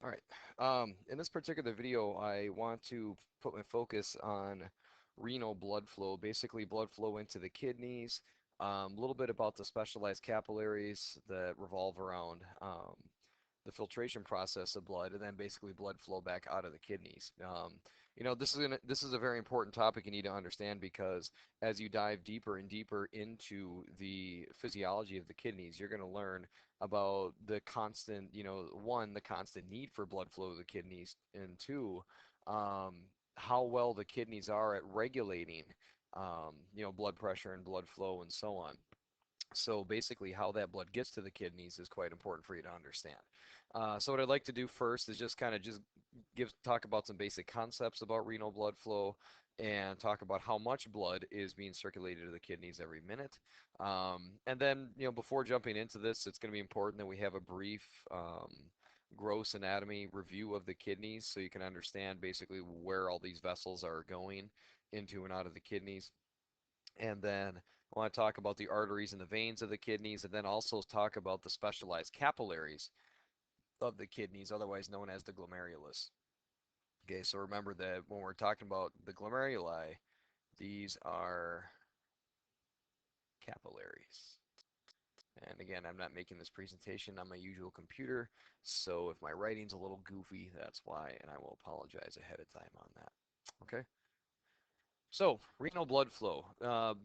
All right. In this particular video, I want to put my focus on renal blood flow, basically blood flow into the kidneys, a little bit about the specialized capillaries that revolve around the filtration process of blood, and then basically blood flow back out of the kidneys. This is a very important topic you need to understand because as you dive deeper and deeper into the physiology of the kidneys, you're going to learn about the constant, one, the constant need for blood flow to the kidneys, and two, um, how well the kidneys are at regulating, blood pressure and blood flow and so on. So basically, how that blood gets to the kidneys is quite important for you to understand. So what I'd like to do first is just kind of just talk about some basic concepts about renal blood flow and talk about how much blood is being circulated to the kidneys every minute. And then, before jumping into this, it's going to be important that we have a brief gross anatomy review of the kidneys so you can understand basically where all these vessels are going into and out of the kidneys. And then I want to talk about the arteries and the veins of the kidneys, and then also talk about the specialized capillaries of the kidneys, otherwise known as the glomerulus. Okay, so remember that when we're talking about the glomeruli, these are capillaries. And again, I'm not making this presentation on my usual computer, so if my writing's a little goofy, that's why, and I will apologize ahead of time on that. Okay? So, renal blood flow.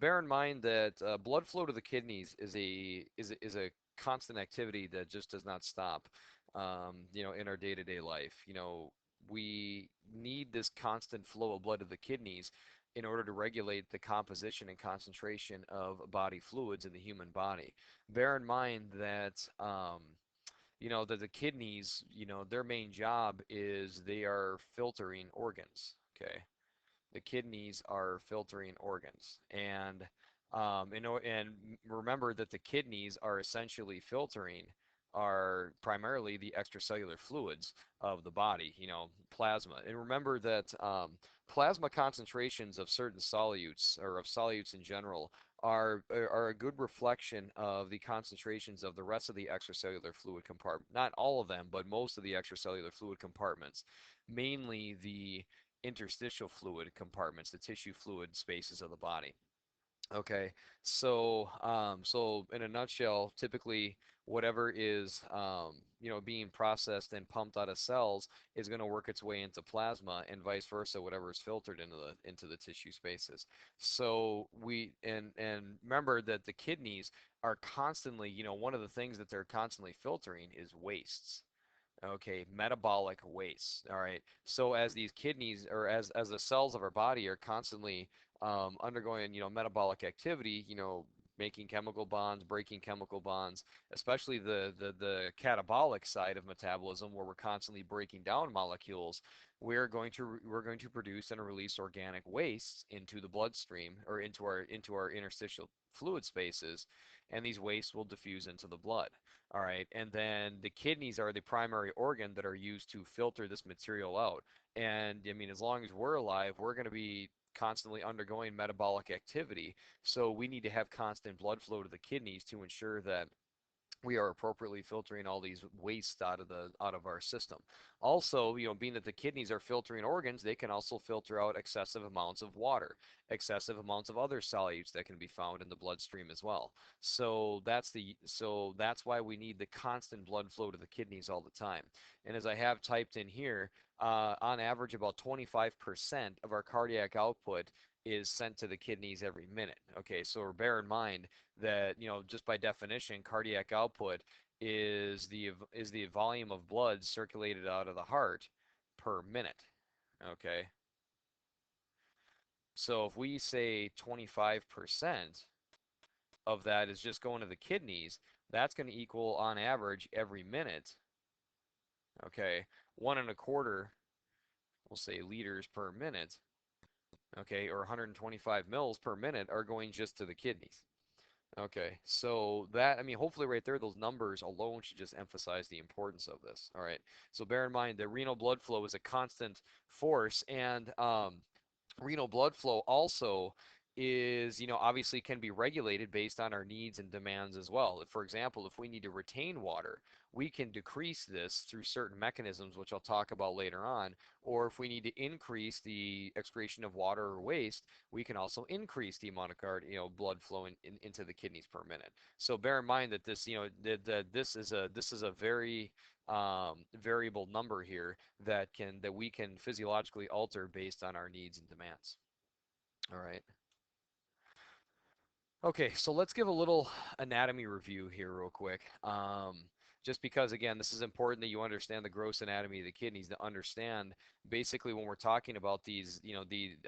Bear in mind that blood flow to the kidneys is a constant activity that just does not stop, in our day-to-day life. We need this constant flow of blood to the kidneys in order to regulate the composition and concentration of body fluids in the human body. Bear in mind that, that the kidneys, their main job is they are filtering organs. Okay, the kidneys are filtering organs, and remember that the kidneys are essentially filtering are primarily the extracellular fluids of the body, plasma. And remember that plasma concentrations of certain solutes or of solutes in general are a good reflection of the concentrations of the rest of the extracellular fluid compartment. Not all of them, but most of the extracellular fluid compartments, mainly the interstitial fluid compartments, the tissue fluid spaces of the body. Okay, so in a nutshell, typically whatever is being processed and pumped out of cells is going to work its way into plasma, and vice versa, whatever is filtered into the tissue spaces. So and remember that the kidneys are constantly, one of the things that they're constantly filtering is wastes. Okay, metabolic waste. All right. So as these kidneys or as the cells of our body are constantly undergoing, metabolic activity, making chemical bonds, breaking chemical bonds, especially the catabolic side of metabolism where we're constantly breaking down molecules, we're going to produce and release organic wastes into the bloodstream or into our interstitial fluid spaces, and these wastes will diffuse into the blood. All right, and then the kidneys are the primary organ that are used to filter this material out. And I mean, as long as we're alive, we're going to be constantly undergoing metabolic activity. So we need to have constant blood flow to the kidneys to ensure that we are appropriately filtering all these wastes out of our system. Also, being that the kidneys are filtering organs, they can also filter out excessive amounts of water, excessive amounts of other solutes that can be found in the bloodstream as well. So that's why we need the constant blood flow to the kidneys all the time. And as I have typed in here, on average, about 25% of our cardiac output is sent to the kidneys every minute. Okay, so bear in mind that, just by definition, cardiac output is the volume of blood circulated out of the heart per minute. Okay, so if we say 25% of that is just going to the kidneys, that's going to equal on average every minute, okay, 1.25, we'll say liters per minute, okay, or 125 mils per minute are going just to the kidneys. Okay, so that, I mean, hopefully right there, those numbers alone should just emphasize the importance of this. All right, so bear in mind that renal blood flow is a constant force, and renal blood flow also is, obviously can be regulated based on our needs and demands as well. For example, if we need to retain water, we can decrease this through certain mechanisms, which I'll talk about later on. Or if we need to increase the excretion of water or waste, we can also increase the amount of blood flow into the kidneys per minute. So bear in mind that this, that this is a very variable number here that we can physiologically alter based on our needs and demands. All right. Okay, so let's give a little anatomy review here real quick. Just because, again, this is important that you understand the gross anatomy of the kidneys to understand basically when we're talking about these,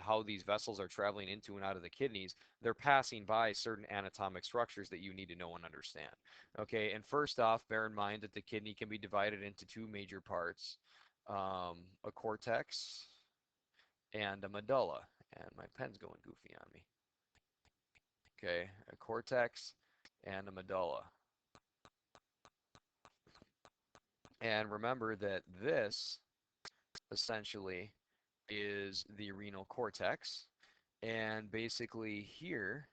how these vessels are traveling into and out of the kidneys, they're passing by certain anatomic structures that you need to know and understand. Okay, and first off, bear in mind that the kidney can be divided into two major parts, a cortex and a medulla. And my pen's going goofy on me. Okay, a cortex and a medulla. And remember that this essentially is the renal cortex. And basically here,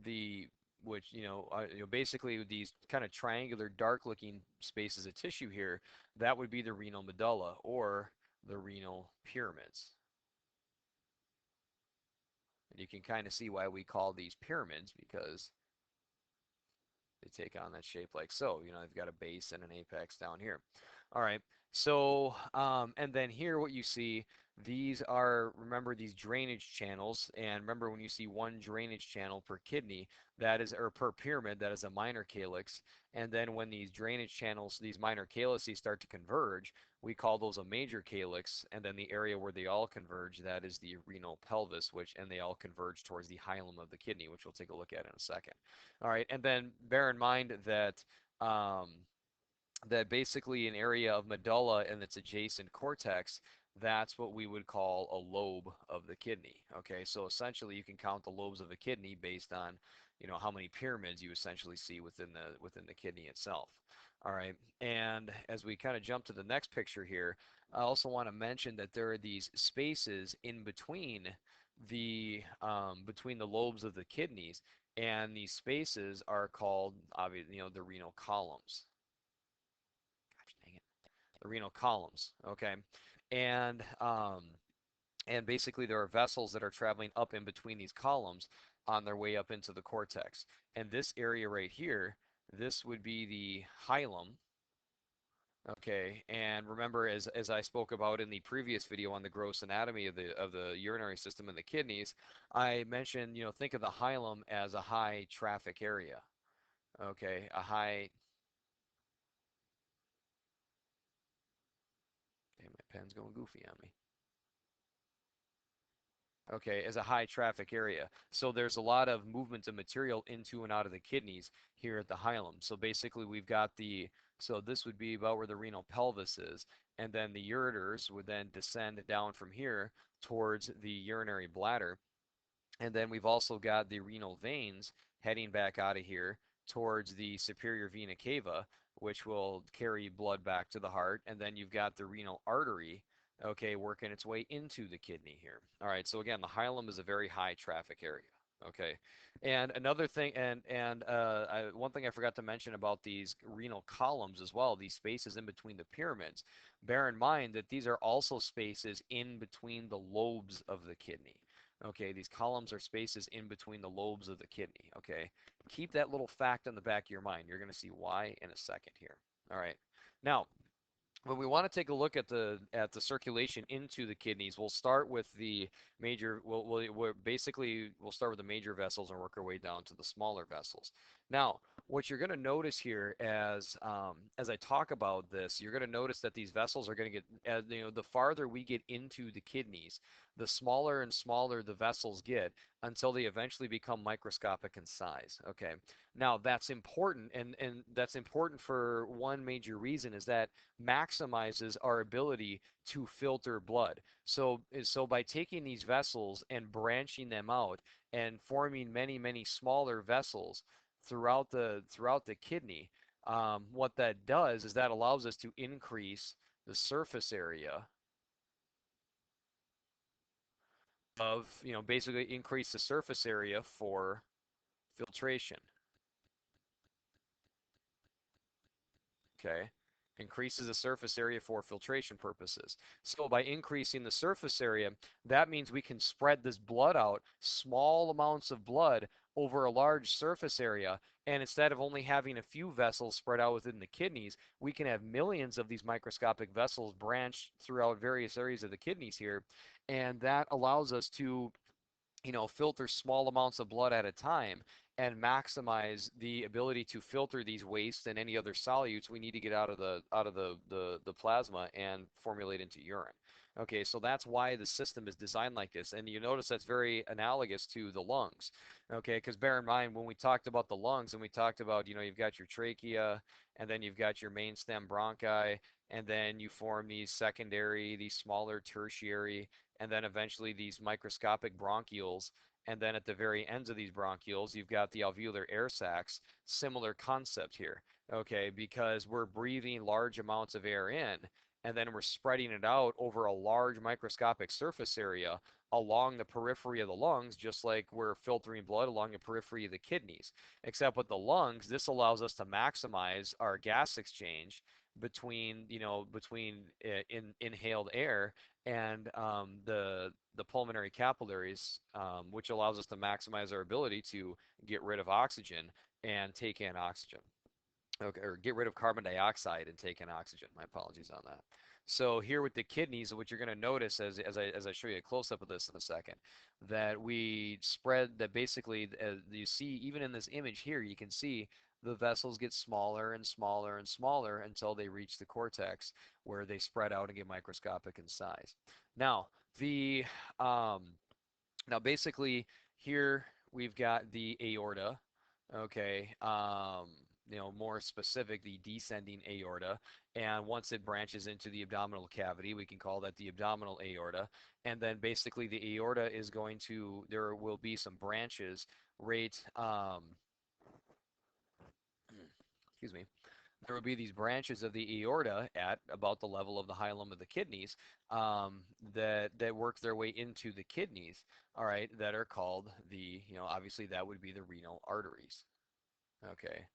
the which basically these kind of triangular dark looking spaces of tissue here, that would be the renal medulla or the renal pyramids. And you can kind of see why we call these pyramids, because they take on that shape like so. They've got a base and an apex down here. All right. So, and then here what you see, these are, remember, these drainage channels. And remember, when you see one drainage channel per kidney, that is, or per pyramid, that is a minor calyx. And then when these drainage channels, these minor calyces start to converge, we call those a major calyx. And then the area where they all converge, that is the renal pelvis, and they all converge towards the hilum of the kidney, which we'll take a look at in a second. All right, and then bear in mind that um, that basically an area of medulla and its adjacent cortex, that's what we would call a lobe of the kidney. Okay, so essentially you can count the lobes of a kidney based on, how many pyramids you essentially see within the kidney itself. All right, and as we kind of jump to the next picture here, I also want to mention that there are these spaces in between between the lobes of the kidneys, and these spaces are called, obviously, the renal columns. Gosh dang it, the renal columns. Okay, and and basically there are vessels that are traveling up in between these columns on their way up into the cortex. And this area right here, this would be the hilum. Okay, and remember, as I spoke about in the previous video on the gross anatomy of the urinary system and the kidneys, I mentioned, think of the hilum as a high traffic area. Okay, a high. Okay, my pen's going goofy on me. Okay, as a high traffic area. So there's a lot of movement of material into and out of the kidneys here at the hilum. So basically we've got so this would be about where the renal pelvis is, and then the ureters would then descend down from here towards the urinary bladder. And then we've also got the renal veins heading back out of here towards the superior vena cava, which will carry blood back to the heart. And then you've got the renal artery, okay, working its way into the kidney here. All right, so again, the hilum is a very high traffic area. Okay, and another thing, one thing I forgot to mention about these renal columns as well, these spaces in between the pyramids. Bear in mind that these are also spaces in between the lobes of the kidney. Okay, these columns are spaces in between the lobes of the kidney. Okay, keep that little fact in the back of your mind. You're going to see why in a second here. All right, now when we want to take a look at the circulation into the kidneys, we'll start with the major. We'll start with the major vessels and work our way down to the smaller vessels. Now, what you're going to notice here as I talk about this, you're going to notice that these vessels are going to get, the farther we get into the kidneys, the smaller and smaller the vessels get until they eventually become microscopic in size. Okay. Now that's important, and that's important for one major reason, is that maximizes our ability to filter blood. So by taking these vessels and branching them out and forming many, many smaller vessels throughout the kidney, what that does is that allows us to increase the surface area of, basically increase the surface area for filtration. Okay, increases the surface area for filtration purposes. So by increasing the surface area, that means we can spread this blood out, small amounts of blood over a large surface area. And instead of only having a few vessels spread out within the kidneys, we can have millions of these microscopic vessels branched throughout various areas of the kidneys here. And that allows us to filter small amounts of blood at a time and maximize the ability to filter these wastes and any other solutes we need to get out of the plasma and formulate into urine. Okay, so that's why the system is designed like this. And you notice that's very analogous to the lungs. Okay, because bear in mind when we talked about the lungs and we talked about, you've got your trachea and then you've got your main stem bronchi and then you form these secondary, these smaller tertiary and then eventually these microscopic bronchioles. And then at the very ends of these bronchioles, you've got the alveolar air sacs. Similar concept here, okay, because we're breathing large amounts of air in, and then we're spreading it out over a large microscopic surface area along the periphery of the lungs, just like we're filtering blood along the periphery of the kidneys. Except with the lungs, this allows us to maximize our gas exchange between inhaled air and the pulmonary capillaries, which allows us to maximize our ability to get rid of oxygen and take in oxygen. Okay, or get rid of carbon dioxide and take in oxygen. My apologies on that. So here with the kidneys, what you're going to notice as I show you a close up of this in a second, that we spread that basically as you see even in this image here, you can see the vessels get smaller and smaller and smaller until they reach the cortex where they spread out and get microscopic in size. Now the um, now basically here we've got the aorta, okay, more specific, the descending aorta. And once it branches into the abdominal cavity, we can call that the abdominal aorta. And then basically the aorta is there will be some branches right, excuse me, there will be these branches of the aorta at about the level of the hilum of the kidneys that work their way into the kidneys, all right, that are called obviously that would be the renal arteries. Okay.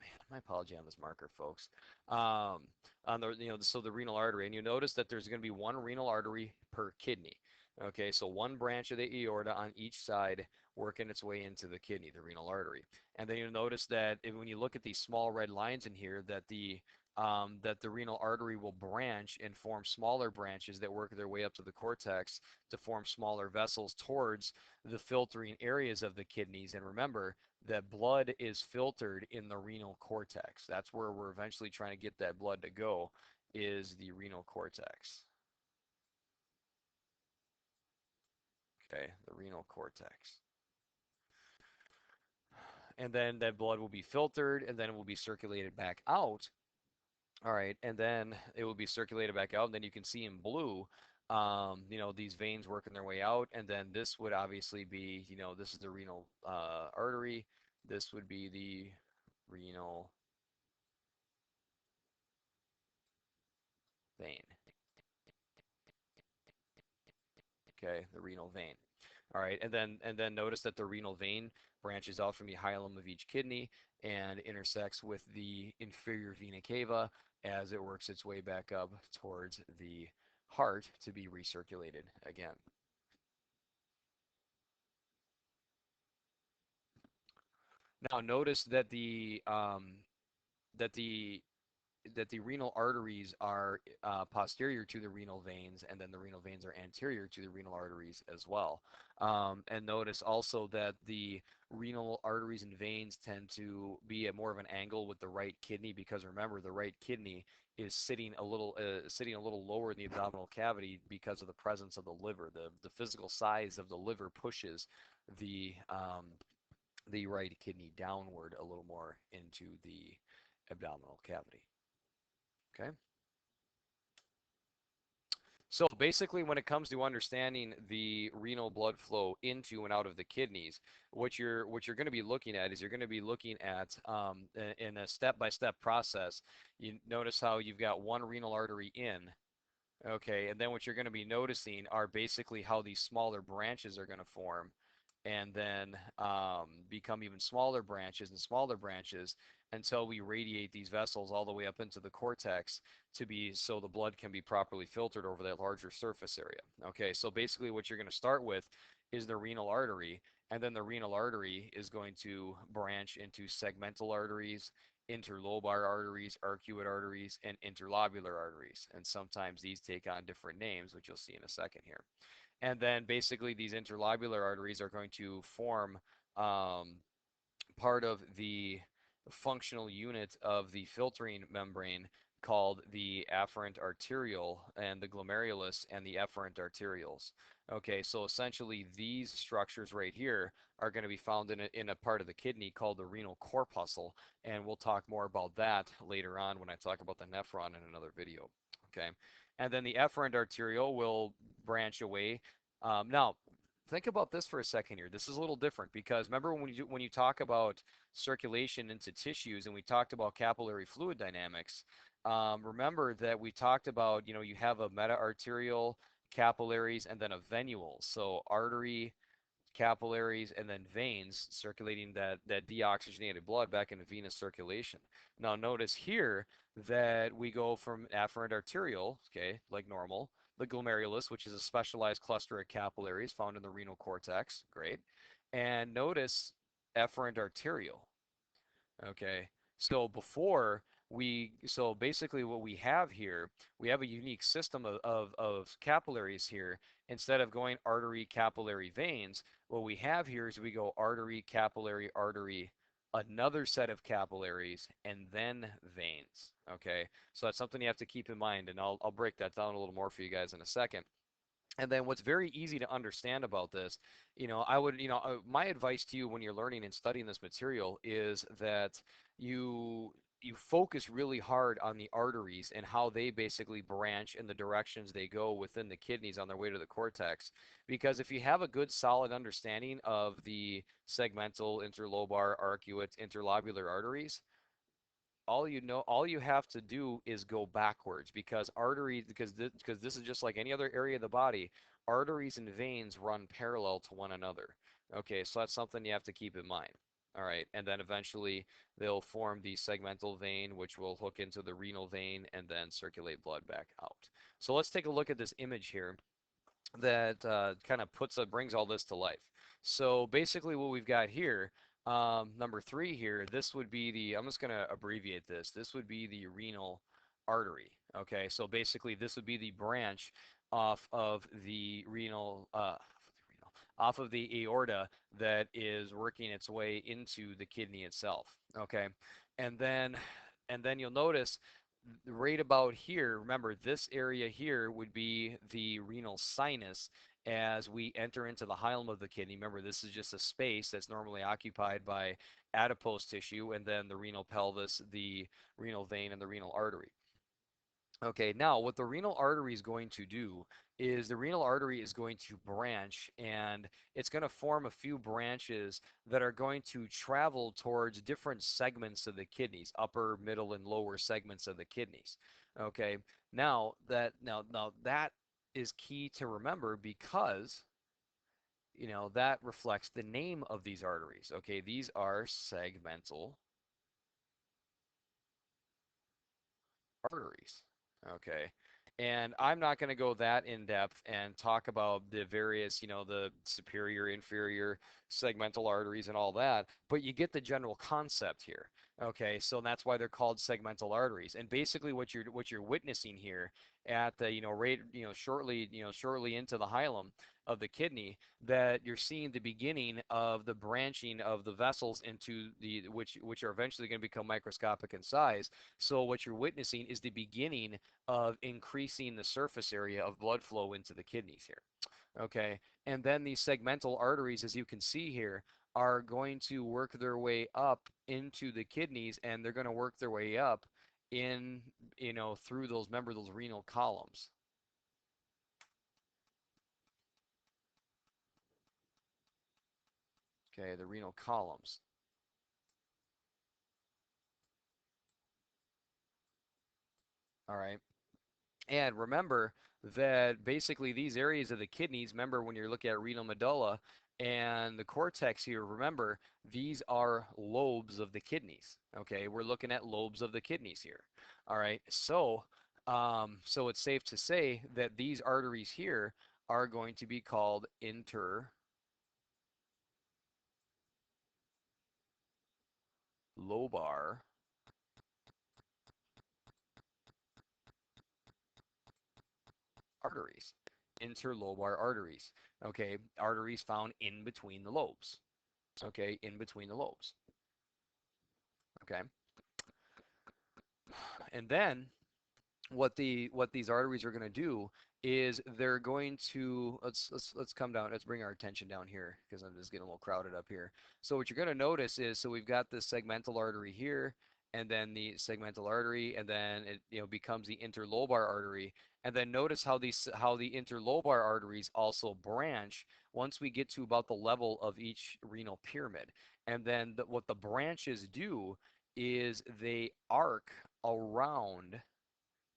Man, my apology on this marker, folks. On so the renal artery, and you notice that there's going to be one renal artery per kidney. Okay, so one branch of the aorta on each side working its way into the kidney, the renal artery. And then you'll notice that when you look at these small red lines in here, that the renal artery will branch and form smaller branches that work their way up to the cortex to form smaller vessels towards the filtering areas of the kidneys. And remember, that blood is filtered in the renal cortex. That's where we're eventually trying to get that blood to go, is the renal cortex. Okay, the renal cortex. And then that blood will be filtered and then it will be circulated back out. All right, and then it will be circulated back out. And then you can see in blue, these veins working their way out. And then this would obviously be, this is the renal artery. This would be the renal vein. Okay, the renal vein. All right, and then notice that the renal vein branches out from the hilum of each kidney and intersects with the inferior vena cava as it works its way back up towards the heart to be recirculated again. Now notice that the that the renal arteries are posterior to the renal veins, and then the renal veins are anterior to the renal arteries as well. And notice also that the renal arteries and veins tend to be at more of an angle with the right kidney because remember, the right kidney is sitting a little lower in the abdominal cavity because of the presence of the liver. The physical size of the liver pushes the the right kidney downward a little more into the abdominal cavity. Okay. So basically, when it comes to understanding the renal blood flow into and out of the kidneys, what you're going to be looking at is you're going to be looking at in a step-by-step process. You notice how you've got one renal artery in, okay, and then what you're going to be noticing are basically how these smaller branches are going to form and then become even smaller branches until we radiate these vessels all the way up into the cortex to be so the blood can be properly filtered over that larger surface area. Okay, so basically what you're going to start with is the renal artery, and then the renal artery is going to branch into segmental arteries, interlobar arteries, arcuate arteries, and interlobular arteries. And sometimes these take on different names, which you'll see in a second here. And then basically these interlobular arteries are going to form um, part of the functional unit of the filtering membrane called the afferent arteriole and the glomerulus and the efferent arterioles. Okay, so essentially these structures right here are going to be found in a part of the kidney called the renal corpuscle, and we'll talk more about that later on when I talk about the nephron in another video. Okay, and then the efferent arteriole will branch away. Now, think about this for a second here. This is a little different because remember when you talk about circulation into tissues and we talked about capillary fluid dynamics, remember that we talked about, you know, you have a meta-arterial capillaries and then a venule. So artery, capillaries, and then veins circulating that deoxygenated blood back into venous circulation. Now notice here that we go from afferent arterial, okay, like normal, the glomerulus, which is a specialized cluster of capillaries found in the renal cortex, great. And notice efferent arterial, okay. So basically what we have here, we have a unique system of capillaries here. Instead of going artery, capillary, veins, what we have here is we go artery, capillary, artery, another set of capillaries, and then veins, okay? So that's something you have to keep in mind, and I'll break that down a little more for you guys in a second. And then what's very easy to understand about this, my advice to you when you're learning and studying this material is that you you focus really hard on the arteries and how they basically branch in the directions they go within the kidneys on their way to the cortex. Because if you have a good solid understanding of the segmental, interlobar, arcuate, interlobular arteries, all you have to do is go backwards because arteries because this is just like any other area of the body. Arteries and veins run parallel to one another. Okay, so that's something you have to keep in mind. All right, and then eventually they'll form the segmental vein, which will hook into the renal vein and then circulate blood back out. So let's take a look at this image here that kind of brings all this to life. So basically what we've got here, number three here, this would be I'm just going to abbreviate this. This would be the renal artery. Okay, so basically this would be the branch off of the off of the aorta that is working its way into the kidney itself. Okay, and then you'll notice right about here, remember this area here would be the renal sinus as we enter into the hilum of the kidney. Remember, this is just a space that's normally occupied by adipose tissue, and then the renal pelvis, the renal vein, and the renal artery. Okay, now what the renal artery is going to do is the renal artery is going to branch and it's going to form a few branches that are going to travel towards different segments of the kidneys, upper, middle, and lower segments of the kidneys. Okay, now that is key to remember because that reflects the name of these arteries. Okay, these are segmental arteries. Okay. And I'm not going to go that in depth and talk about the various, the superior, inferior segmental arteries and all that, but you get the general concept here. Okay, so that's why they're called segmental arteries. And basically what you're witnessing here at the, shortly into the hilum of the kidney, that you're seeing the beginning of the branching of the vessels into which are eventually going to become microscopic in size. So what you're witnessing is the beginning of increasing the surface area of blood flow into the kidneys here. Okay, and then these segmental arteries, as you can see here, are going to work their way up into the kidneys, and they're going to work their way up in, through those, remember those renal columns. Okay, the renal columns. All right. And remember that basically these areas of the kidneys, remember when you're looking at renal medulla and the cortex here, remember these are lobes of the kidneys. Okay, we're looking at lobes of the kidneys here. All right, so it's safe to say that these arteries here are going to be called interlobar arteries. Interlobar arteries. Okay, arteries found in between the lobes. Okay, in between the lobes. Okay, and then what these arteries are going to do is they're going to let's come down. Let's bring our attention down here because I'm just getting a little crowded up here. So what you're going to notice is so we've got this segmental artery here, and then the segmental artery, and then it becomes the interlobar artery. And then notice how the interlobar arteries also branch once we get to about the level of each renal pyramid. And then what the branches do is they arc around,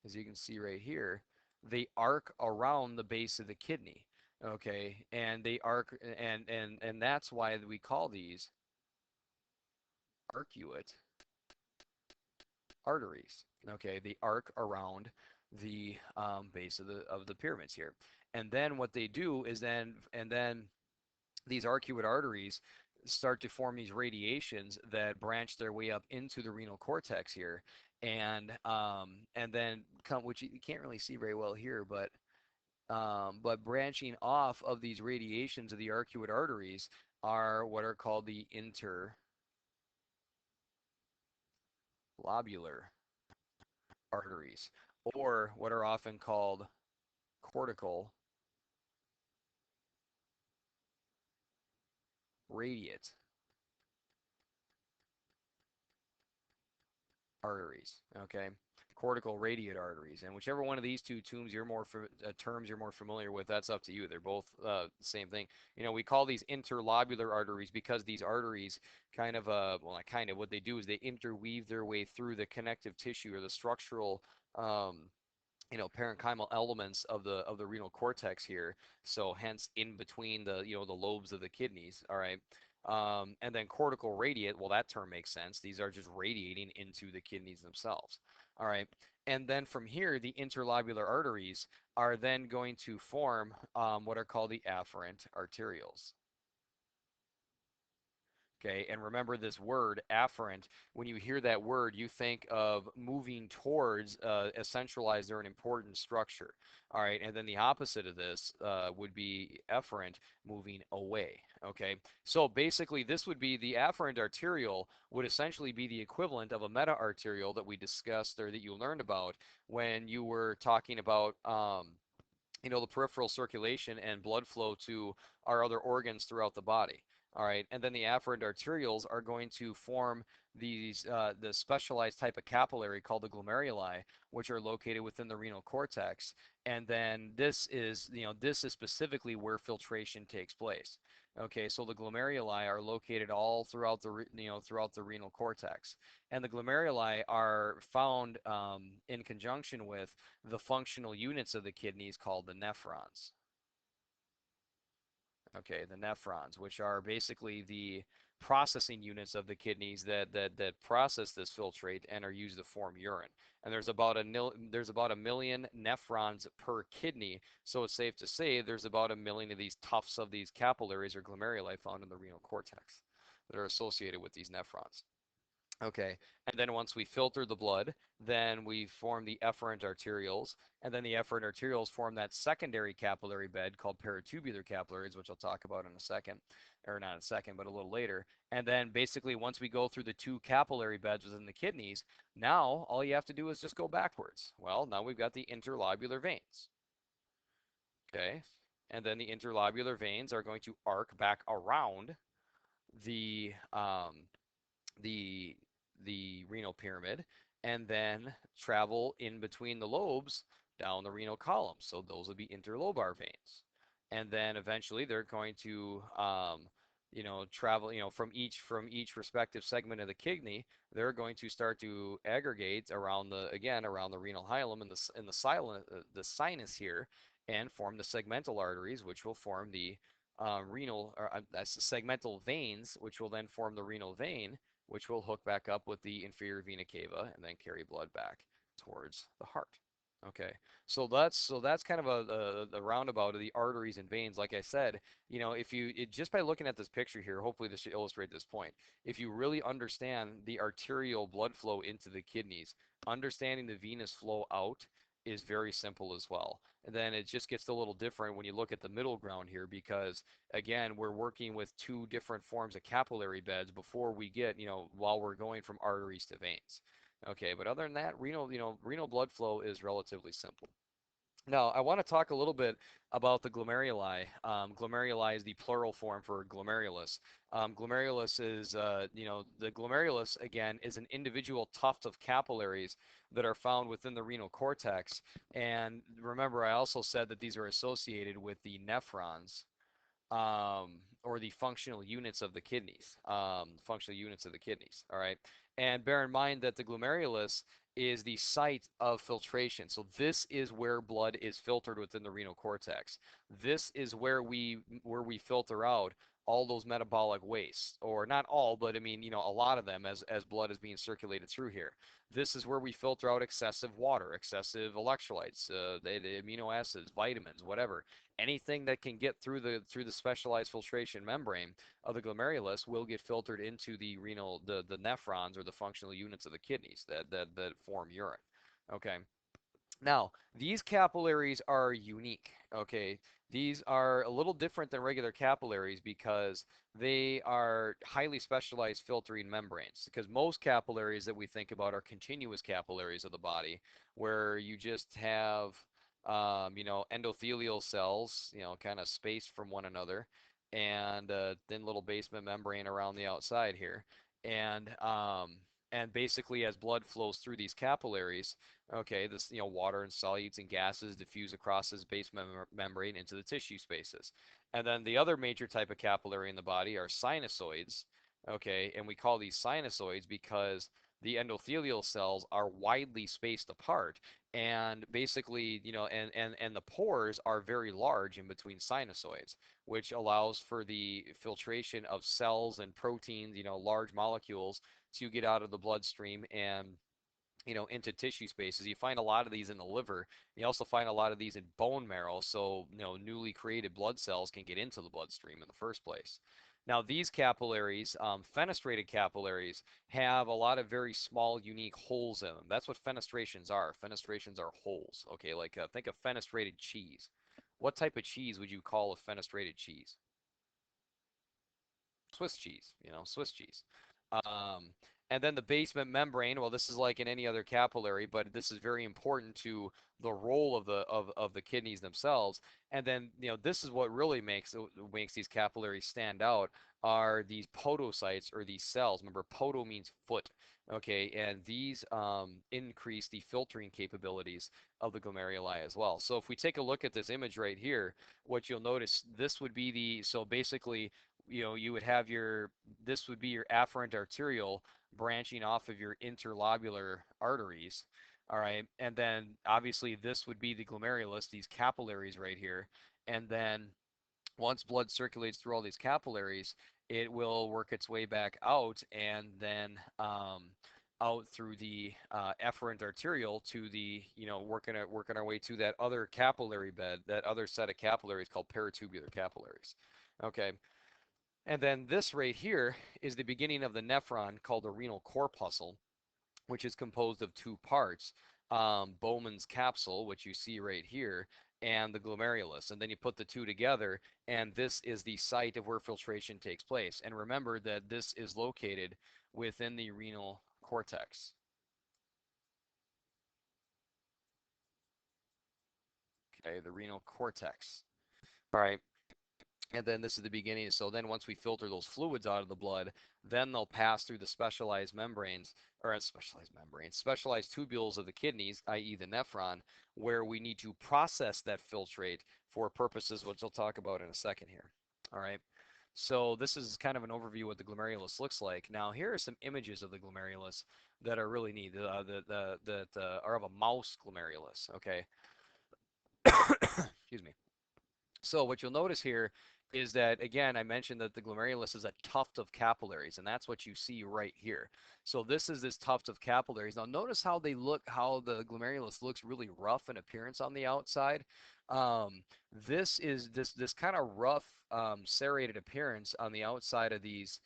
as you can see right here, they arc around the base of the kidney. Okay, and they arc, and that's why we call these arcuate arteries. Okay, they arc around the base of the pyramids here. And then what they do is then these arcuate arteries start to form these radiations that branch their way up into the renal cortex here, and then come, which you can't really see very well here, but branching off of these radiations of the arcuate arteries are what are called the interlobular arteries, or what are often called cortical radiate arteries. Okay, cortical radiate arteries, and whichever one of these two terms you're more familiar with, that's up to you. They're both the same thing. We call these interlobular arteries because these arteries kind of well, not kind of, what they do is they interweave their way through the connective tissue or the structural parenchymal elements of the renal cortex here. So hence in between the lobes of the kidneys. All right. And then cortical radiate, well, that term makes sense. These are just radiating into the kidneys themselves. All right. And then from here, the interlobular arteries are then going to form what are called the afferent arterioles. Okay, and remember this word afferent. When you hear that word, you think of moving towards a centralized or an important structure. All right, and then the opposite of this would be efferent, moving away. Okay, so basically this would be the afferent arteriole would essentially be the equivalent of a meta-arteriole that we discussed or that you learned about when you were talking about the peripheral circulation and blood flow to our other organs throughout the body. All right, and then the afferent arterioles are going to form the specialized type of capillary called the glomeruli, which are located within the renal cortex. And then this is specifically where filtration takes place. Okay, so the glomeruli are located all throughout throughout the renal cortex, and the glomeruli are found in conjunction with the functional units of the kidneys called the nephrons. Okay, the nephrons, which are basically the processing units of the kidneys that process this filtrate and are used to form urine. And there's about a million nephrons per kidney, so it's safe to say there's about a million of these tufts of these capillaries or glomeruli found in the renal cortex that are associated with these nephrons. Okay, and then once we filter the blood, then we form the efferent arterioles, and then the efferent arterioles form that secondary capillary bed called peritubular capillaries, which I'll talk about in a second, or not in a second, but a little later. And then basically once we go through the two capillary beds within the kidneys, now all you have to do is just go backwards. Well, now we've got the interlobular veins. Okay, and then the interlobular veins are going to arc back around the the the renal pyramid and then travel in between the lobes down the renal column. So those would be interlobar veins. And then eventually they're going to travel, from each respective segment of the kidney, they're going to start to aggregate around the renal hilum and the sinus here, and form the segmental arteries, which will form the renal, or that's the segmental veins, which will then form the renal vein, which will hook back up with the inferior vena cava and then carry blood back towards the heart. Okay, so that's kind of a roundabout of the arteries and veins. Like I said, if just by looking at this picture here, hopefully this should illustrate this point. If you really understand the arterial blood flow into the kidneys, understanding the venous flow out is very simple as well. And then it just gets a little different when you look at the middle ground here, because again, we're working with two different forms of capillary beds before we get, while we're going from arteries to veins. Okay, but other than that, renal blood flow is relatively simple. Now, I want to talk a little bit about the glomeruli. Glomeruli is the plural form for glomerulus. Glomerulus is, the glomerulus, again, is an individual tuft of capillaries that are found within the renal cortex. And remember, I also said that these are associated with the nephrons, or the functional units of the kidneys, all right? And bear in mind that the glomerulus is the site of filtration. So this is where blood is filtered within the renal cortex. This is where we filter out all those metabolic wastes, or not all, but I mean, a lot of them as blood is being circulated through here. This is where we filter out excessive water, excessive electrolytes, the amino acids, vitamins, whatever. Anything that can get through the specialized filtration membrane of the glomerulus will get filtered into the nephrons, or the functional units of the kidneys that form urine. Okay. Now, these capillaries are unique, okay? These are a little different than regular capillaries because they are highly specialized filtering membranes. Because most capillaries that we think about are continuous capillaries of the body, where you just have, endothelial cells, kind of spaced from one another, and a thin little basement membrane around the outside here. And basically, as blood flows through these capillaries, okay, this, water and solutes and gases diffuse across this base membrane into the tissue spaces. And then the other major type of capillary in the body are sinusoids, okay, and we call these sinusoids because the endothelial cells are widely spaced apart, and basically, and the pores are very large in between sinusoids, which allows for the filtration of cells and proteins, large molecules, to get out of the bloodstream and into tissue spaces. You find a lot of these in the liver. You also find a lot of these in bone marrow, so newly created blood cells can get into the bloodstream in the first place. Now, these capillaries, fenestrated capillaries, have a lot of very small, unique holes in them. That's what fenestrations are. Fenestrations are holes. Okay, like think of fenestrated cheese. What type of cheese would you call a fenestrated cheese? Swiss cheese, Swiss cheese. Um, and then the basement membrane, well, this is like in any other capillary, but this is very important to the role of the kidneys themselves. And then, this is what really makes these capillaries stand out, are these podocytes, or these cells. Remember, podo means foot. Okay, and these increase the filtering capabilities of the glomeruli as well. So if we take a look at this image right here, what you'll notice, this would be so basically, you would have this would be your afferent arteriole branching off of your interlobular arteries. All right. And then obviously this would be the glomerulus, these capillaries right here. And then once blood circulates through all these capillaries, it will work its way back out, and then out through the efferent arteriole to the, working our way to that other capillary bed, that other set of capillaries called peritubular capillaries. Okay. And then this right here is the beginning of the nephron, called the renal corpuscle, which is composed of two parts, Bowman's capsule, which you see right here, and the glomerulus. And then you put the two together, and this is the site of where filtration takes place. And remember that this is located within the renal cortex. Okay, the renal cortex. All right. And then this is the beginning. So then once we filter those fluids out of the blood, then they'll pass through the specialized membranes, or specialized tubules of the kidneys, i.e. the nephron, where we need to process that filtrate for purposes which I'll talk about in a second here. All right. So this is kind of an overview of what the glomerulus looks like. Now here are some images of the glomerulus that are really neat, that are of a mouse glomerulus. Okay, excuse me. So what you'll notice here is that, again, I mentioned that the glomerulus is a tuft of capillaries, and that's what you see right here. So this is this tuft of capillaries. Now notice how they look, how the glomerulus looks really rough in appearance on the outside. Um, this kind of rough, serrated appearance on the outside of these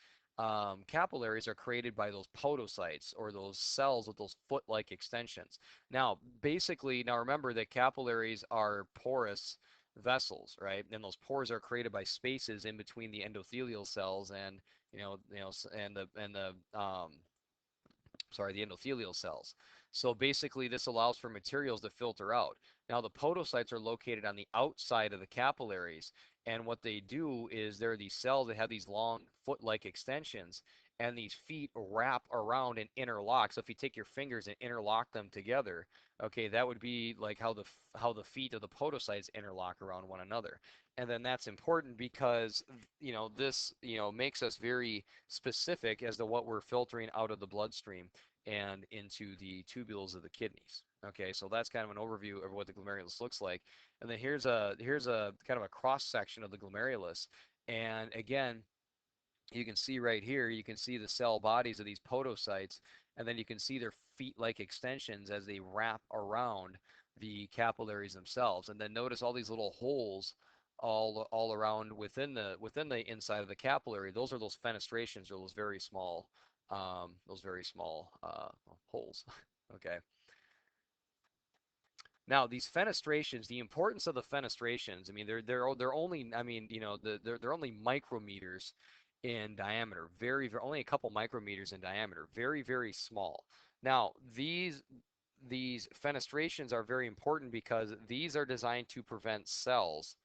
capillaries are created by those podocytes, or those cells with those foot-like extensions. Now, basically, now remember that capillaries are porous vessels, right? And those pores are created by spaces in between the endothelial cells and and the endothelial cells. So basically, this allows for materials to filter out. Now, the podocytes are located on the outside of the capillaries, and what they do is there are these cells that have these long foot-like extensions, and these feet wrap around and interlock. So if you take your fingers and interlock them together, okay, that would be like how the feet of the podocytes interlock around one another. And then that's important because this makes us very specific as to what we're filtering out of the bloodstream and into the tubules of the kidneys. Okay, so that's kind of an overview of what the glomerulus looks like. And then here's a kind of a cross section of the glomerulus. And again, you can see right here, you can see the cell bodies of these podocytes, and then you can see their feet-like extensions as they wrap around the capillaries themselves. And then notice all these little holes all around within the inside of the capillary. Those are those fenestrations, or those very small holes. Okay. Now, these fenestrations, the importance of the fenestrations, I mean, they're only, I mean, they're only micrometers in diameter, only a couple micrometers in diameter, very, very small. Now, these fenestrations are very important because these are designed to prevent cells,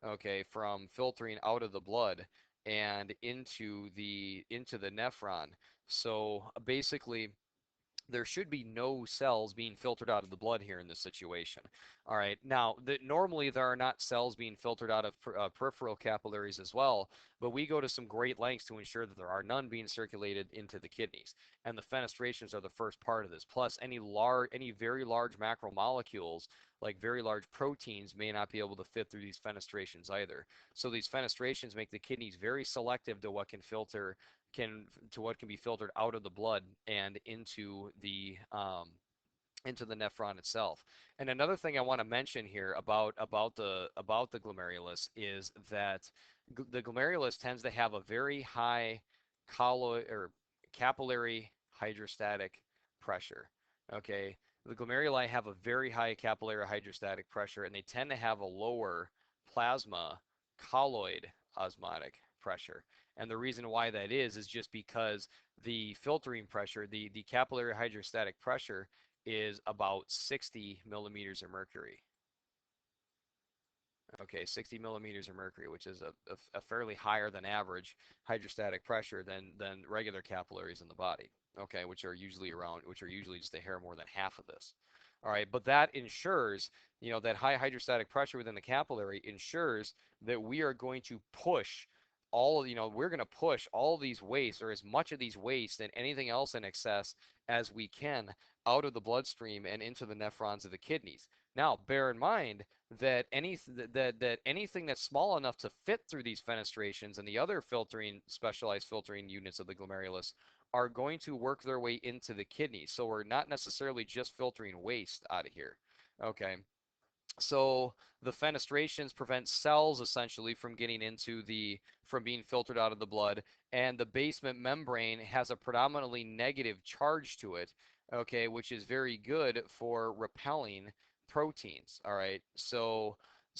okay, from filtering out of the blood and into the nephron. So basically, there should be no cells being filtered out of the blood here in this situation. All right, now normally there are not cells being filtered out of peripheral capillaries as well, but we go to some great lengths to ensure that there are none being circulated into the kidneys. And the fenestrations are the first part of this. Plus, any very large macromolecules, like very large proteins, may not be able to fit through these fenestrations either. So these fenestrations make the kidneys very selective to what what can be filtered out of the blood and into the nephron itself. And another thing I want to mention here about the glomerulus is that the glomerulus tends to have a very high capillary hydrostatic pressure. Okay, the glomeruli have a very high capillary hydrostatic pressure, and they tend to have a lower plasma colloid osmotic pressure. And the reason why that is just because the filtering pressure, the capillary hydrostatic pressure, is about 60 millimeters of mercury. Okay, 60 millimeters of mercury, which is a fairly higher than average hydrostatic pressure than regular capillaries in the body. Okay, which are usually just a hair more than half of this. All right, but that ensures, that high hydrostatic pressure within the capillary ensures that we're going to push all these wastes, or as much of these wastes and anything else in excess as we can, out of the bloodstream and into the nephrons of the kidneys. Now, bear in mind that anything that's small enough to fit through these fenestrations and the other specialized filtering units of the glomerulus are going to work their way into the kidneys. So we're not necessarily just filtering waste out of here. Okay. So the fenestrations prevent cells essentially from being filtered out of the blood, and the basement membrane has a predominantly negative charge to it, okay, which is very good for repelling proteins. All right, so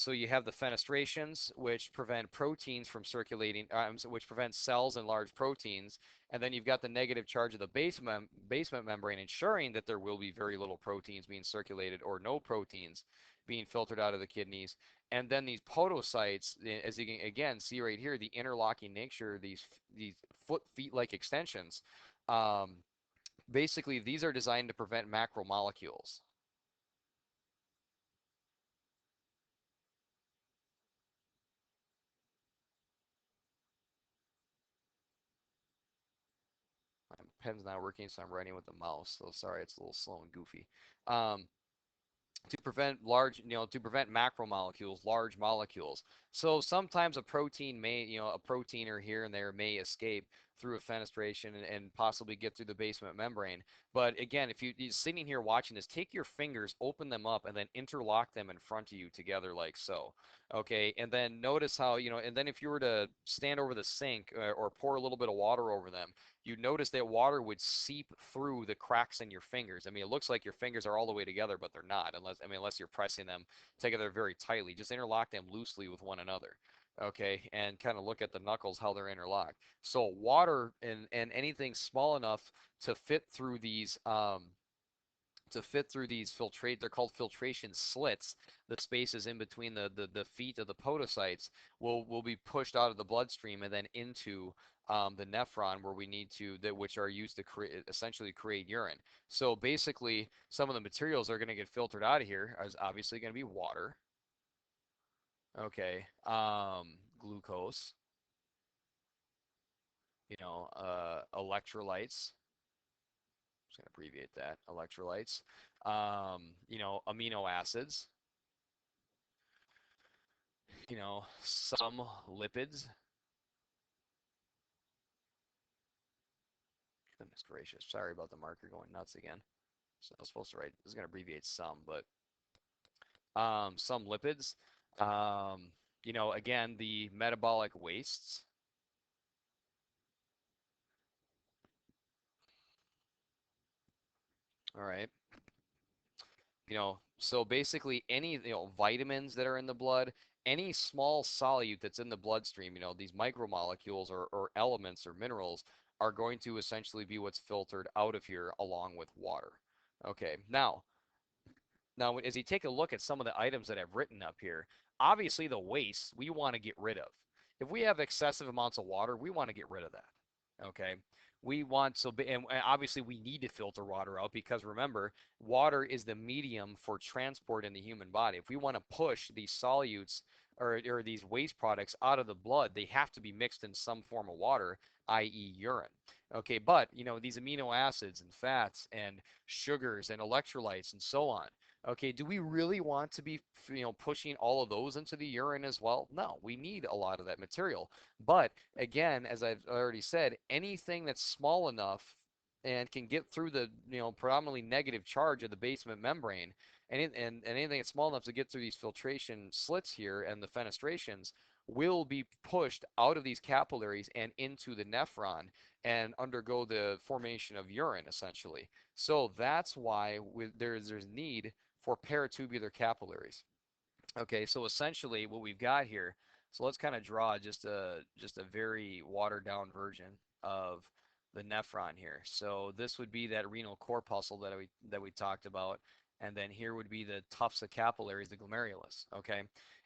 you have the fenestrations, which prevent proteins from circulating, which prevent cells and large proteins, and then you've got the negative charge of the basement membrane, ensuring that there will be very little proteins being circulated, or no proteins being filtered out of the kidneys. And then these podocytes, as you can again see right here, the interlocking nature of these feet-like extensions. Um, Basically, these are designed to prevent macromolecules. pen's not working, so I'm writing with the mouse. So sorry, it's a little slow and goofy. Um, to prevent to prevent macromolecules, large molecules. So sometimes a protein may, a protein or here and there may escape through a fenestration and possibly get through the basement membrane. But again, if you're sitting here watching this, take your fingers, open them up, and then interlock them in front of you together like so. Okay, and then notice how, and then if you were to stand over the sink or pour a little bit of water over them, you'd notice that water would seep through the cracks in your fingers. I mean, it looks like your fingers are all the way together, but they're not, unless you're pressing them together very tightly. Just interlock them loosely with one another. Okay, and kind of look at the knuckles, how they're interlocked. So water and anything small enough to fit through these filtrate, they're called filtration slits, the spaces in between the feet of the podocytes will be pushed out of the bloodstream and then into the nephron where we need to that which are used to essentially create urine. So basically some of the materials that are going to get filtered out of here is obviously going to be water, okay, glucose, electrolytes, I'm just going to abbreviate that, electrolytes, amino acids, some lipids. Goodness gracious. Sorry about the marker going nuts again. So I was supposed to write, this is going to abbreviate some, but some lipids. Again, the metabolic wastes. All right. So basically any, vitamins that are in the blood, any small solute that's in the bloodstream, these micromolecules or elements or minerals are going to essentially be what's filtered out of here along with water. Okay, now, as you take a look at some of the items that I've written up here, obviously the waste we want to get rid of. If we have excessive amounts of water, we want to get rid of that. Okay. We want and obviously we need to filter water out because remember, water is the medium for transport in the human body. If we want to push these solutes or these waste products out of the blood, they have to be mixed in some form of water, i.e. urine. Okay, but these amino acids and fats and sugars and electrolytes and so on. Okay, do we really want to be, pushing all of those into the urine as well? No, we need a lot of that material. But again, as I've already said, anything that's small enough and can get through the, predominantly negative charge of the basement membrane, and anything that's small enough to get through these filtration slits here and the fenestrations will be pushed out of these capillaries and into the nephron and undergo the formation of urine, essentially. So that's why there's need for peritubular capillaries. Okay, so essentially what we've got here, so let's kind of draw just a very watered down version of the nephron here. So this would be that renal corpuscle that we talked about, and then here would be the tufts of capillaries, the glomerulus. Okay,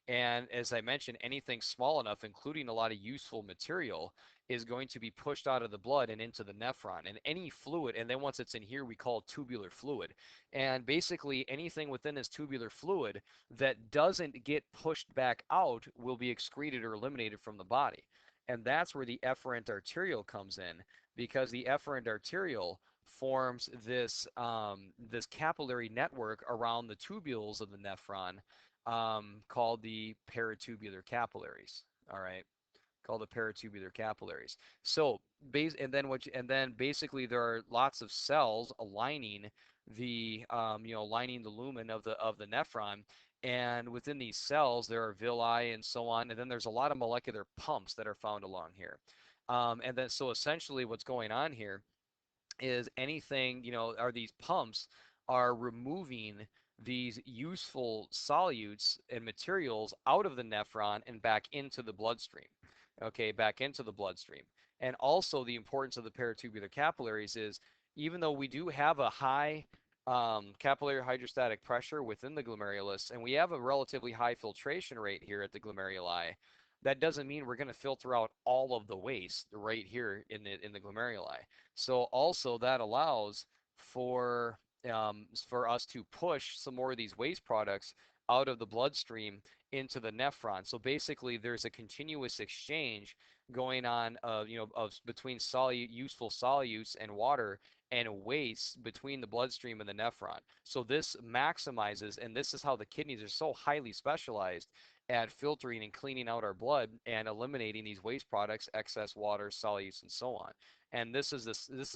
and as I mentioned, anything small enough, including a lot of useful material, is going to be pushed out of the blood and into the nephron. And any fluid, and then once it's in here, we call it tubular fluid. And basically anything within this tubular fluid that doesn't get pushed back out will be excreted or eliminated from the body. And that's where the efferent arteriole comes in, because the efferent arteriole forms this capillary network around the tubules of the nephron, called the peritubular capillaries. All right, called the peritubular capillaries. So and then basically there are lots of cells lining the lumen of the nephron. And within these cells, there are villi and so on. And then there's a lot of molecular pumps that are found along here. And then so essentially what's going on here is anything, are these pumps are removing these useful solutes and materials out of the nephron and back into the bloodstream. Okay, back into the bloodstream. And also the importance of the peritubular capillaries is even though we do have a high capillary hydrostatic pressure within the glomerulus, and we have a relatively high filtration rate here at the glomeruli, that doesn't mean we're going to filter out all of the waste right here in the glomeruli. So also that allows for us to push some more of these waste products out of the bloodstream into the nephron. So basically, there's a continuous exchange going on, between useful solutes and water and waste between the bloodstream and the nephron. So this maximizes, and this is how the kidneys are so highly specialized at filtering and cleaning out our blood and eliminating these waste products, excess water, solutes, and so on. And this is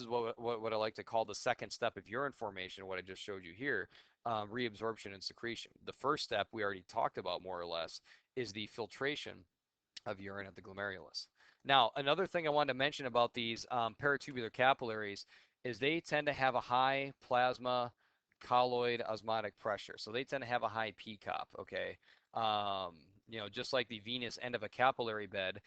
what I like to call the second step of urine formation, what I just showed you here, reabsorption and secretion. The first step we already talked about more or less is the filtration of urine at the glomerulus. Now, another thing I wanted to mention about these peritubular capillaries is they tend to have a high plasma colloid osmotic pressure. So they tend to have a high PCOP, okay? Just like the venous end of a capillary bed,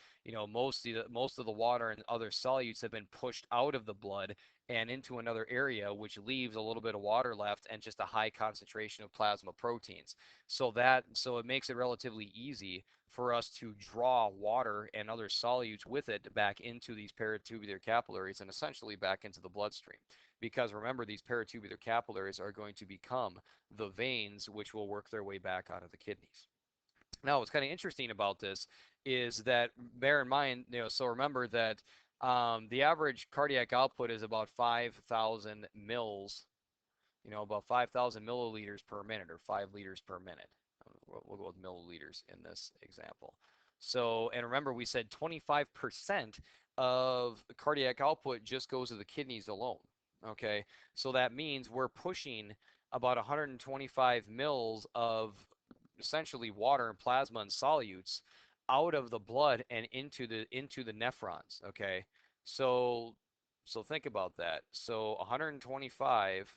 most of the water and other solutes have been pushed out of the blood and into another area, which leaves a little bit of water left and just a high concentration of plasma proteins. So it makes it relatively easy for us to draw water and other solutes with it back into these peritubular capillaries and essentially back into the bloodstream. Because remember, these peritubular capillaries are going to become the veins which will work their way back out of the kidneys. Now, what's kind of interesting about this is that bear in mind, so remember that the average cardiac output is about 5,000 mils, about 5,000 milliliters per minute or 5 liters per minute. We'll go with milliliters in this example. So, and remember, we said 25% of cardiac output just goes to the kidneys alone. Okay, so that means we're pushing about 125 mils of essentially water and plasma and solutes out of the blood and into the nephrons. Okay, so think about that. So 125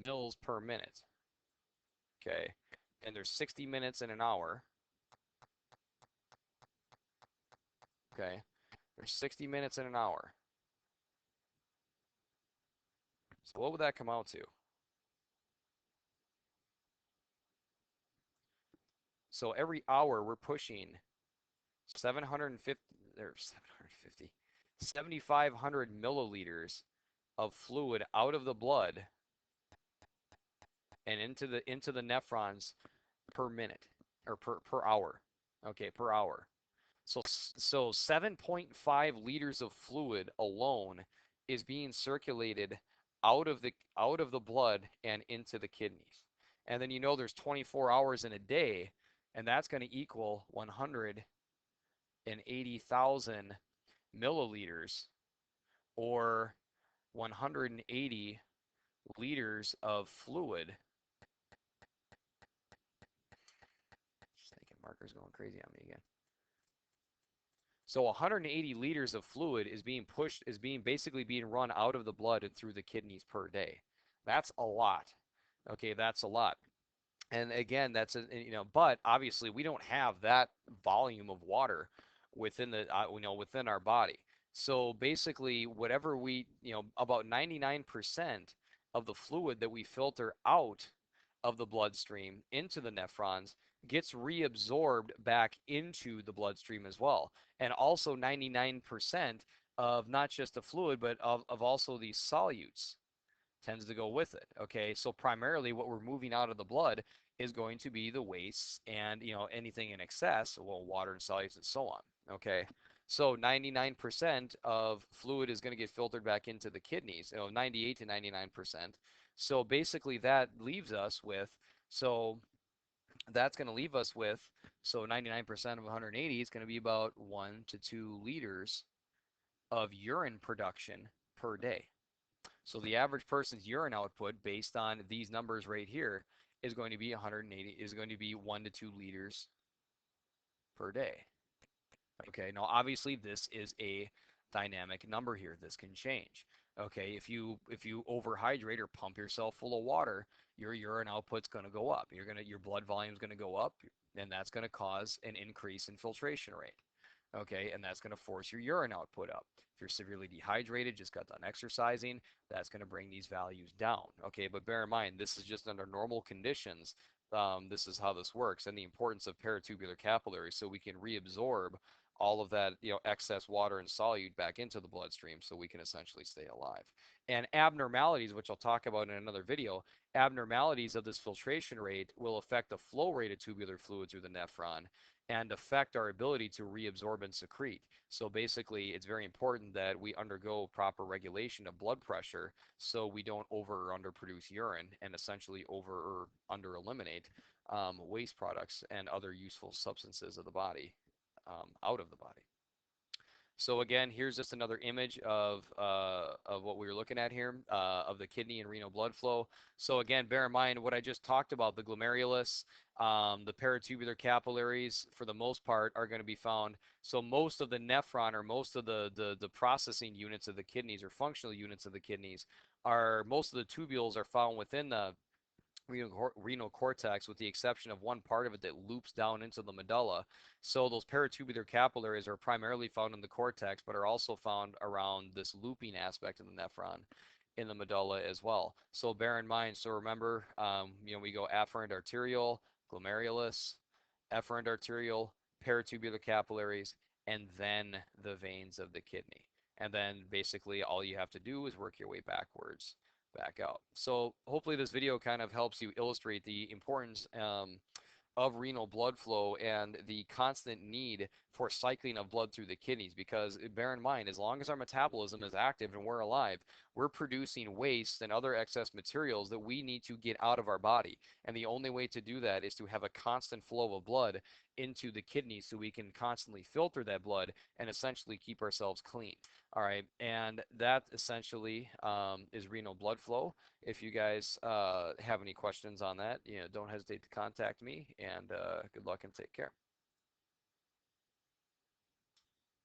mils per minute. Okay, and there's 60 minutes in an hour. Okay, there's 60 minutes in an hour. So what would that come out to? So every hour we're pushing 750 or 750, 7,500 milliliters of fluid out of the blood and into the nephrons per minute or per hour. Okay, per hour. So 7.5 liters of fluid alone is being circulated out of the blood and into the kidneys. And then there's 24 hours in a day, and that's going to equal 180,000 milliliters or 180 liters of fluid. Thinking marker's going crazy on me again. So 180 liters of fluid basically being run out of the blood and through the kidneys per day. That's a lot. Okay, that's a lot. And again, but obviously we don't have that volume of water within our body. So basically, whatever about 99% of the fluid that we filter out of the bloodstream into the nephrons gets reabsorbed back into the bloodstream as well. And also 99% of not just the fluid, but of also these solutes tends to go with it. Okay, so primarily what we're moving out of the blood is going to be the wastes and anything in excess, well, water and solutes and so on. Okay, so 99% of fluid is going to get filtered back into the kidneys, 98 to 99%. So basically that leaves us with, so that's going to leave us with, so 99% of 180 is going to be about 1 to 2 liters of urine production per day. So the average person's urine output based on these numbers right here is going to be 1 to 2 liters per day. Okay, now obviously this is a dynamic number here. This can change. Okay, if you overhydrate or pump yourself full of water, your urine output's going to go up. Your blood volume is going to go up, and that's going to cause an increase in filtration rate. Okay, and that's going to force your urine output up. If you're severely dehydrated, just got done exercising, that's going to bring these values down. Okay, but bear in mind, this is just under normal conditions. This is how this works, and the importance of peritubular capillaries, so we can reabsorb all of that, excess water and solute back into the bloodstream so we can essentially stay alive. And abnormalities, which I'll talk about in another video, abnormalities of this filtration rate will affect the flow rate of tubular fluid through the nephron and affect our ability to reabsorb and secrete. So basically, it's very important that we undergo proper regulation of blood pressure so we don't over or underproduce urine and essentially over or under eliminate waste products and other useful substances of the body out of the body. So again, here's just another image of what we were looking at here of the kidney and renal blood flow. So again, bear in mind what I just talked about, the glomerulus, the peritubular capillaries, for the most part, are going to be found. So most of the nephron or most of the processing units of the kidneys or functional units of the kidneys are, most of the tubules are found within the renal cortex, with the exception of one part of it that loops down into the medulla. So those peritubular capillaries are primarily found in the cortex, but are also found around this looping aspect of the nephron in the medulla as well. So bear in mind, so remember, we go afferent arterial, glomerulus, efferent arterial, peritubular capillaries, and then the veins of the kidney. And then basically all you have to do is work your way backwards back out. So hopefully this video kind of helps you illustrate the importance of renal blood flow and the constant need for cycling of blood through the kidneys, because bear in mind, as long as our metabolism is active and we're alive, we're producing waste and other excess materials that we need to get out of our body. And the only way to do that is to have a constant flow of blood into the kidneys so we can constantly filter that blood and essentially keep ourselves clean. All right, and that essentially is renal blood flow. If you guys have any questions on that, don't hesitate to contact me, and good luck and take care.